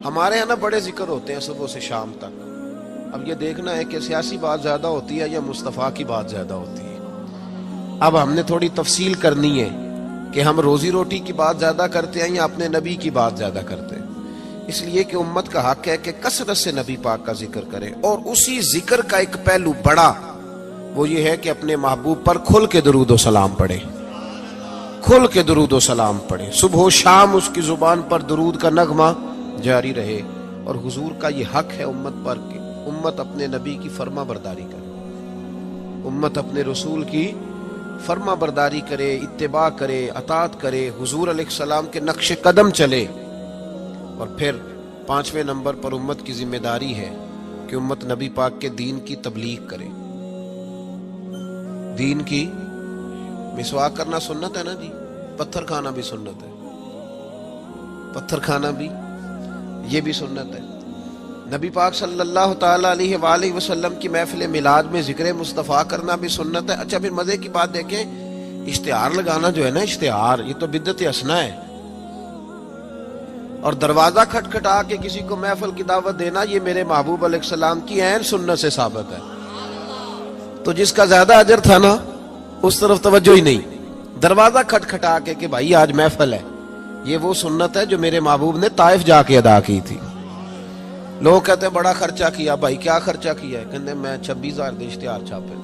ہمارے یہاں نا بڑے ذکر ہوتے ہیں صبح سے شام تک. اب یہ دیکھنا ہے کہ سیاسی بات زیادہ ہوتی ہے یا مصطفیٰ کی بات زیادہ ہوتی ہے. اب ہم نے تھوڑی تفصیل کرنی ہے کہ ہم روزی روٹی کی بات زیادہ کرتے ہیں یا اپنے نبی کی بات زیادہ کرتے ہیں. اس لیے کہ امت کا حق ہے کہ کثرت سے نبی پاک کا ذکر کرے، اور اسی ذکر کا ایک پہلو بڑا وہ یہ ہے کہ اپنے محبوب پر کھل کے درود و سلام پڑھے، کھل کے درود و سلام پڑھے. صبح و شام اس کی زبان پر درود کا نغمہ جاری رہے. اور حضور کا یہ حق ہے امت پر کہ امت اپنے نبی کی فرما برداری کرے، امت اپنے رسول کی فرما برداری کرے، اتباع کرے، اطاعت کرے، حضور علیہ السلام کے نقش قدم چلے. اور پھر 5ویں نمبر پر امت کی ذمہ داری ہے کہ امت نبی پاک کے دین کی تبلیغ کرے. دین کی مسواک کرنا سنت ہے نا جی، پتھر کھانا بھی سنت ہے، پتھر کھانا بھی یہ بھی سنت ہے. نبی پاک صلی اللہ تعالی علیہ وآلہ وسلم کی محفل میلاد میں ذکر مصطفیٰ کرنا بھی سنت ہے. اچھا پھر مزے کی بات دیکھیں، اشتہار لگانا جو ہے نا، اشتہار یہ تو بدعت حسنہ ہے. اور دروازہ کھٹکھٹا کے کسی کو محفل کی دعوت دینا، یہ میرے محبوب علیہ السلام کی عین سنت سے ثابت ہے. تو جس کا زیادہ اجر تھا نا اس طرف توجہ ہی نہیں. دروازہ کھٹکھٹا کے کہ بھائی آج محفل ہے، یہ وہ سنت ہے جو میرے محبوب نے طائف جا کے ادا کی تھی. لوگ کہتے ہیں بڑا خرچہ کیا. بھائی کیا خرچہ کیا ہے؟ کہتے ہیں میں 26,000 دے اشتہار چھاپے.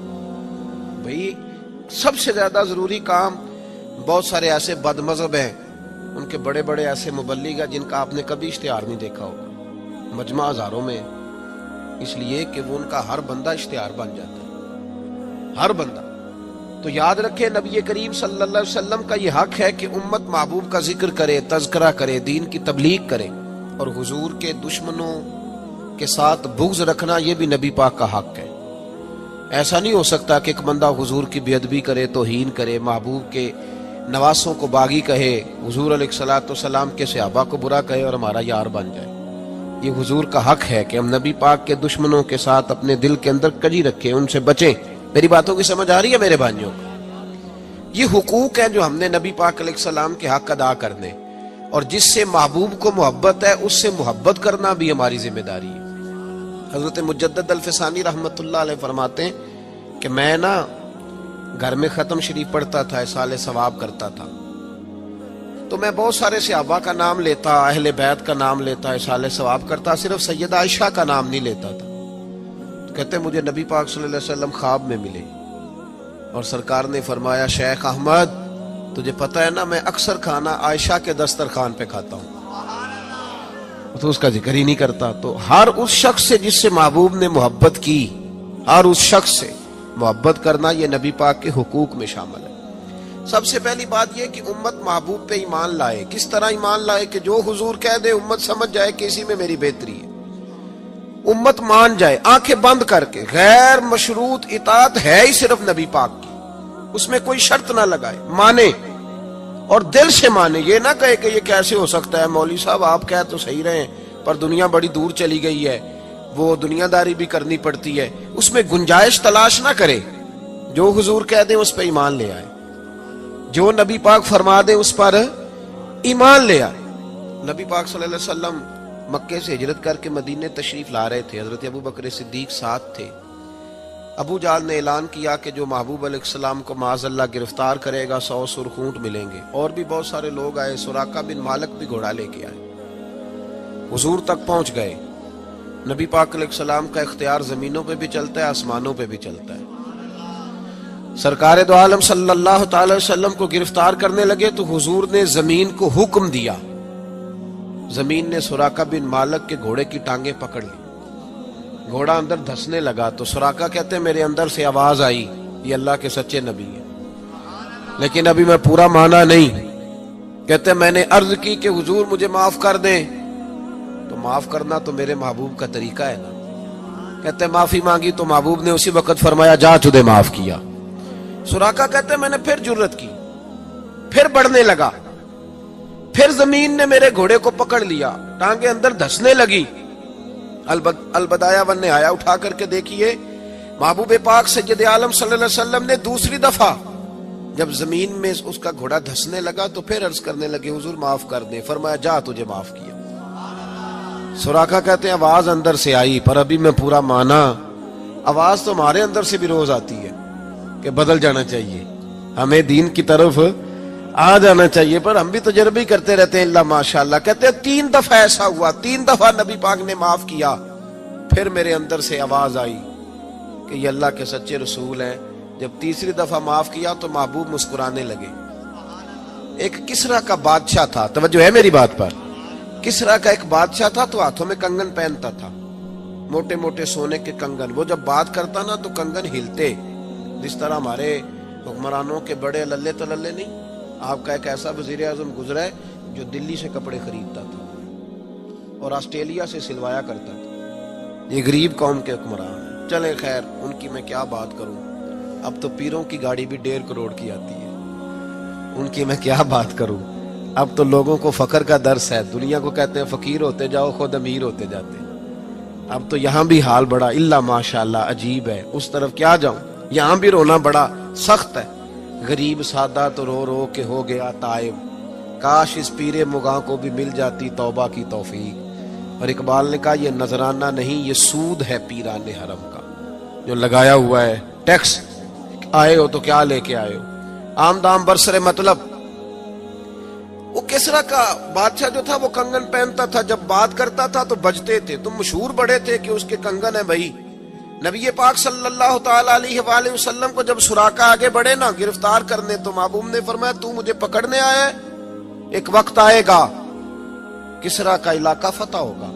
بھائی سب سے زیادہ ضروری کام، بہت سارے ایسے بد مذہب ہیں، ان کے بڑے بڑے ایسے مبلغ ہیں جن کا آپ نے کبھی اشتہار نہیں دیکھا ہوگا، مجمع ہزاروں میں، اس لیے کہ وہ ان کا ہر بندہ اشتہار بن جاتا ہے، ہر بندہ. تو یاد رکھے نبی کریم صلی اللہ علیہ وسلم کا یہ حق ہے کہ امت محبوب کا ذکر کرے، تذکرہ کرے، دین کی تبلیغ کرے. اور حضور کے دشمنوں کے ساتھ بغض رکھنا یہ بھی نبی پاک کا حق ہے. ایسا نہیں ہو سکتا کہ ایک بندہ حضور کی بے ادبی کرے، توہین کرے، محبوب کے نواسوں کو باغی کہے، حضور علیہ الصلوۃ والسلام کے صحابہ کو برا کہے اور ہمارا یار بن جائے. یہ حضور کا حق ہے کہ ہم نبی پاک کے دشمنوں کے ساتھ اپنے دل کے اندر کجی رکھیں، ان سے بچیں. میری باتوں کی سمجھ آ رہی ہے میرے بھائیوں؟ یہ حقوق ہیں جو ہم نے نبی پاک علیہ السلام کے حق ادا کرنے، اور جس سے محبوب کو محبت ہے اس سے محبت کرنا بھی ہماری ذمہ داری ہے. حضرت مجدد الفسانی رحمت اللہ علیہ فرماتے ہیں کہ میں نا گھر میں ختم شریف پڑھتا تھا، اصالہ ثواب کرتا تھا، تو میں بہت سارے صحابہ کا نام لیتا، اہل بیت کا نام لیتا، اصالہ ثواب کرتا، صرف سیدہ عائشہ کا نام نہیں لیتا تھا. تو کہتے ہیں مجھے نبی پاک صلی اللہ علیہ وسلم خواب میں ملے اور سرکار نے فرمایا شیخ احمد تجھے پتہ ہے نا میں اکثر کھانا عائشہ کے دسترخوان پہ کھاتا ہوں، تو اس کا ذکر ہی نہیں کرتا. تو ہر اس شخص سے جس سے محبوب نے محبت کی، ہر اس شخص سے محبت کرنا یہ نبی پاک کے حقوق میں شامل ہے. سب سے پہلی بات یہ کہ امت محبوب پہ ایمان لائے. کس طرح ایمان لائے؟ کہ جو حضور کہہ دے امت سمجھ جائے کہ اسی میں میری بہتری ہے، امت مان جائے آنکھیں بند کر کے. غیر مشروط اطاعت ہے ہی صرف نبی پاک کی، اس میں کوئی شرط نہ لگائے، مانے اور دل سے مانے. یہ نہ کہے کہ یہ کیسے ہو سکتا ہے مولوی صاحب آپ کہہ تو صحیح رہے پر دنیا بڑی دور چلی گئی ہے، وہ دنیا داری بھی کرنی پڑتی ہے. اس میں گنجائش تلاش نہ کرے. جو حضور کہہ دیں اس پہ ایمان لے آئے، جو نبی پاک فرما دے اس پر ایمان لے آئے. نبی پاک صلی اللہ علیہ وسلم مکے سے ہجرت کر کے مدینے تشریف لا رہے تھے. حضرت ابو بکر صدیق ساتھ تھے. ابو جہل نے اعلان کیا کہ جو محبوب علیہ السلام کو معاذ اللہ گرفتار کرے گا 100 سرخ اونٹ ملیں گے. اور بھی بہت سارے لوگ آئے، سراقہ بن مالک بھی گھوڑا لے کے آئے. حضور تک پہنچ گئے. نبی پاک علیہ السلام کا اختیار زمینوں پہ بھی چلتا ہے، آسمانوں پہ بھی چلتا ہے. سرکار دو عالم صلی اللہ تعالی وسلم کو گرفتار کرنے لگے تو حضور نے زمین کو حکم دیا. زمین نے سراقہ بن مالک کے گھوڑے کی ٹانگیں پکڑ لی. گھوڑا اندر دھسنے لگا تو سراقہ کہتے ہیں میرے اندر سے آواز آئی یہ اللہ کے سچے نبی ہیں، لیکن ابھی میں پورا مانا نہیں. کہتے ہیں میں نے عرض کی کہ حضور مجھے معاف کر دیں، تو معاف کرنا تو میرے محبوب کا طریقہ ہے نا. کہتے ہیں معافی مانگی تو محبوب نے اسی وقت فرمایا جا تجھے معاف کیا. سراقہ کہتے ہیں میں نے پھر جرت کی، پھر بڑھنے لگا، پھر زمین نے میرے گھوڑے کو پکڑ لیا، ٹانگیں اندر دھسنے لگی. البدایہ ون نے آیا اٹھا کر کے دیکھیے محبوب پاک سید عالم صلی اللہ علیہ وسلم نے دوسری دفعہ جب زمین میں اس کا گھوڑا دھسنے لگا تو پھر عرض کرنے لگے حضور معاف کر دیں. فرمایا جا تجھے معاف کیا. سراقہ کہتے ہیں آواز اندر سے آئی پر ابھی میں پورا مانا. آواز تو ہمارے اندر سے بھی روز آتی ہے کہ بدل جانا چاہیے, ہمیں دین کی طرف آ جانا چاہیے, پر ہم بھی تجربے کرتے رہتے ہیں. اللہ ماشاءاللہ. کہتے ہیں 3 دفعہ ایسا ہوا, 3 دفعہ نبی پاک نے معاف کیا, پھر میرے اندر سے آواز آئی کہ یہ اللہ کے سچے رسول ہیں. جب تیسری دفعہ معاف کیا تو محبوب مسکرانے لگے. ایک کسرا کا بادشاہ تھا, توجہ ہے میری بات پر, کسرا کا ایک بادشاہ تھا تو ہاتھوں میں کنگن پہنتا تھا, موٹے موٹے سونے کے کنگن. وہ جب بات کرتا نا تو کنگن ہلتے, جس طرح ہمارے حکمرانوں کے بڑے للے تللے نہیں. آپ کا ایک ایسا وزیر اعظم گزرا ہے جو دلی سے کپڑے خریدتا تھا اور آسٹریلیا سے سلوایا کرتا تھا. یہ غریب قوم کے حکمران ہیں. چلیں خیر, ان کی میں کیا بات کروں. اب تو پیروں کی گاڑی بھی 1.5 کروڑ کی آتی ہے, ان کی میں کیا بات کروں. اب تو لوگوں کو فقر کا درس ہے. دنیا کو کہتے ہیں فقیر ہوتے جاؤ, خود امیر ہوتے جاتے ہیں. اب تو یہاں بھی حال بڑا اللہ ماشاءاللہ عجیب ہے. اس طرف کیا جاؤں, یہاں بھی رونا بڑا سخت ہے. غریب سادہ تو رو رو کے ہو گیا تائب, کاش اس پیر مغاں کو بھی مل جاتی توبہ کی توفیق. اور اقبال نے کہا یہ نذرانہ نہیں, یہ سود ہے پیران حرم کا جو لگایا ہوا ہے ٹیکس. آئے ہو تو کیا لے کے آئے ہو, آمدام برسر مطلب. وہ کسرا کا بادشاہ جو تھا وہ کنگن پہنتا تھا, جب بات کرتا تھا تو بجتے تھے. تو مشہور بڑے تھے کہ اس کے کنگن ہیں بھائی. نبی پاک صلی اللہ تعالی علیہ وآلہ وسلم کو جب سراقہ آگے بڑھے نا گرفتار کرنے, تو محبوب نے فرمایا تو مجھے پکڑنے آیا ہے, ایک وقت آئے گا کسرا کا علاقہ فتح ہوگا,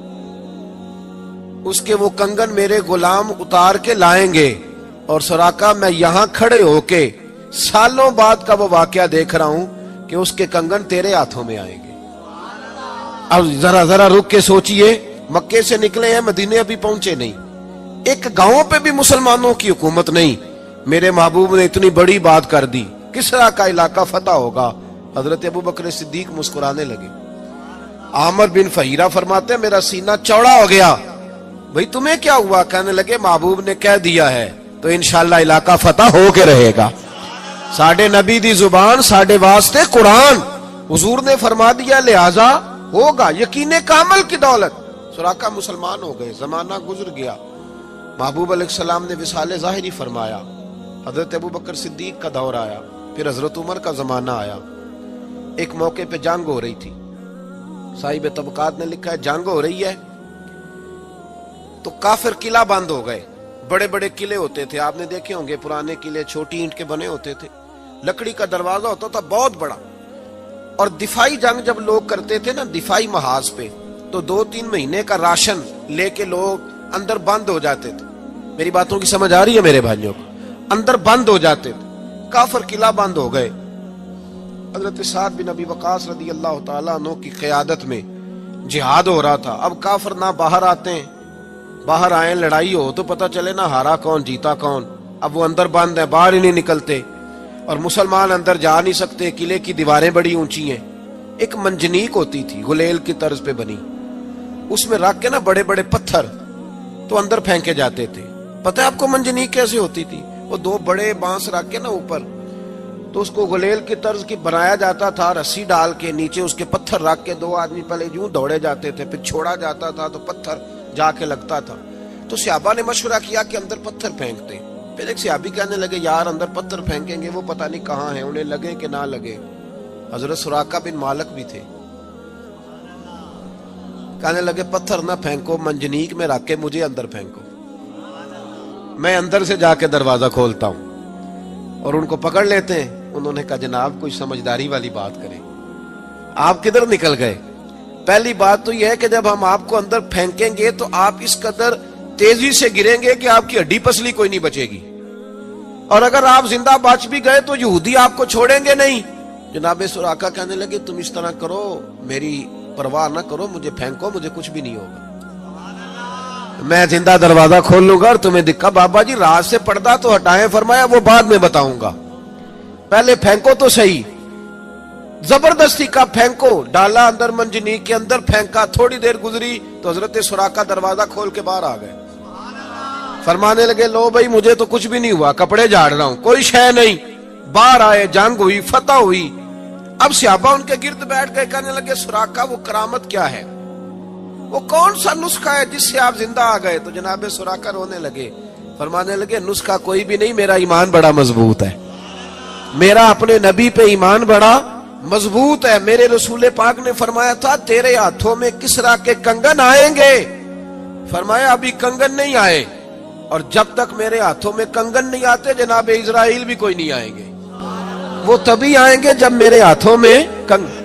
اس کے وہ کنگن میرے غلام اتار کے لائیں گے, اور سراقہ میں یہاں کھڑے ہو کے سالوں بعد کا وہ واقعہ دیکھ رہا ہوں کہ اس کے کنگن تیرے ہاتھوں میں آئیں گے. اب ذرا رک کے سوچئے, مکے سے نکلے ہیں, مدینے ابھی پہنچے نہیں, ایک گاؤں پہ بھی مسلمانوں کی حکومت نہیں. میرے محبوب نے اتنی بڑی بات کر دی, کسرا کا علاقہ فتح ہوگا. حضرت ابو بکر صدیق مسکرانے لگے. عامر بن فہیرہ فرماتے ہیں میرا سینہ چوڑا ہو گیا. بھئی تمہیں کیا ہوا؟ کہنے لگے محبوب نے کہہ دیا ہے تو انشاءاللہ علاقہ فتح ہو کے رہے گا. ساڈے نبی دی زبان, ساڈے واسطے قرآن, حضور نے فرما دیا لہذا ہوگا. یقین کامل کی دولت. سراقہ مسلمان ہو گئے, زمانہ گزر گیا. محبوب علیہ السلام نے وصال ظاہری فرمایا, حضرت ابو بکر صدیق کا دور آیا, پھر حضرت عمر کا زمانہ آیا. ایک موقع پہ جنگ ہو رہی تھی, صاحب طبقات نے لکھا ہے جنگ ہو رہی ہے تو کافر قلعہ بند ہو گئے. بڑے بڑے قلعے ہوتے تھے, آپ نے دیکھے ہوں گے پرانے قلعے, چھوٹی اینٹ کے بنے ہوتے تھے, لکڑی کا دروازہ ہوتا تھا بہت بڑا. اور دفاعی جنگ جب لوگ کرتے تھے نا دفاعی محاذ پہ, تو 2-3 مہینے کا راشن لے کے لوگ اندر بند ہو جاتے تھے. میری باتوں کی سمجھ آ رہی ہے میرے بھائیوں کو؟ اندر بند ہو جاتے تھے. کافر قلعہ بند ہو گئے. حضرت سعد بن ابی وقاص رضی اللہ تعالیٰ عنہ کی قیادت میں جہاد ہو رہا تھا. اب کافر نہ باہر آتے ہیں, باہر آئیں لڑائی ہو تو پتہ چلے نا ہارا کون جیتا کون. اب وہ اندر بند ہیں, باہر ہی نہیں نکلتے, اور مسلمان اندر جا نہیں سکتے. قلعے کی دیواریں بڑی اونچی ہیں. ایک منجنیق ہوتی تھی غلیل کی طرز پہ بنی, اس میں رکھ کے نا بڑے بڑے پتھر تو اندر پھینکے جاتے تھے. پتہ ہے آپ کو منجنیق کیسے ہوتی تھی؟ وہ 2 بڑے بانس رکھ کے نا اوپر, تو اس کو غلیل کی طرز کی بنایا جاتا تھا, رسی ڈال کے نیچے اس کے پتھر رکھ کے 2 آدمی پہلے یوں دوڑے جاتے تھے, پھر چھوڑا جاتا تھا تو پتھر جا کے لگتا تھا. تو صحابہ نے مشورہ کیا کہ اندر پتھر پھینکتے. پھر ایک صحابی کہنے لگے یار اندر پتھر پھینکیں گے وہ پتہ نہیں کہاں ہیں, انہیں لگے کہ نہ لگے. حضرت سراقہ بن مالک بھی تھے, کہنے لگے پتھر نہ پھینکو, منجنیق میں رکھ کے مجھے اندر پھینکو, میں اندر سے جا کے دروازہ کھولتا ہوں. اور ان کو پکڑ لیتے ہیں. انہوں نے کہا جناب کوئی سمجھداری والی بات کریں. آپ کدھر نکل گئے؟ پہلی بات تو یہ ہے کہ جب ہم آپ کو اندر پھینکیں گے تو آپ اس قدر تیزی سے گریں گے کہ آپ کی ہڈی پسلی کوئی نہیں بچے گی, اور اگر آپ زندہ بچ بھی گئے تو یہودی آپ کو چھوڑیں گے نہیں. جناب سراقہ کہنے لگے تم اس طرح کرو, میری پرواہ نہ کرو, مجھے پھینکو, مجھے کچھ بھی نہیں ہوگا, میں زندہ دروازہ کھول لوں گا. اور تمہیں دکھا بابا جی راز سے پردہ تو ہٹائیں, فرمایا وہ بعد میں بتاؤں گا, پہلے پھینکو تو صحیح. زبردستی کا پھینکو, ڈالا اندر منجنیق کے اندر, پھینکا. تھوڑی دیر گزری تو حضرت سراقہ دروازہ کھول کے باہر آ گئے. فرمانے لگے لو بھائی مجھے تو کچھ بھی نہیں ہوا, کپڑے جھاڑ رہا ہوں, کوئی شے نہیں. باہر آئے, جنگ ہوئی, فتح ہوئی. اب صحابہ ان کے گرد بیٹھ گئے, کہنے لگے سراقہ وہ کرامت کیا ہے؟ وہ کون سا نسخہ ہے جس سے آپ زندہ آ گئے؟ تو جناب سراقہ رونے لگے، فرمانے لگے نسخہ کوئی بھی نہیں، میرا ایمان بڑا مضبوط ہے، میرا اپنے نبی پہ ایمان بڑا مضبوط ہے۔ میرے رسول پاک نے فرمایا تھا تیرے ہاتھوں میں کسرا کے کنگن آئیں گے، فرمایا ابھی کنگن نہیں آئے، اور جب تک میرے ہاتھوں میں کنگن نہیں آتے جناب اسرائیل بھی کوئی نہیں آئیں گے، وہ تبھی آئیں گے جب میرے ہاتھوں میں کنگن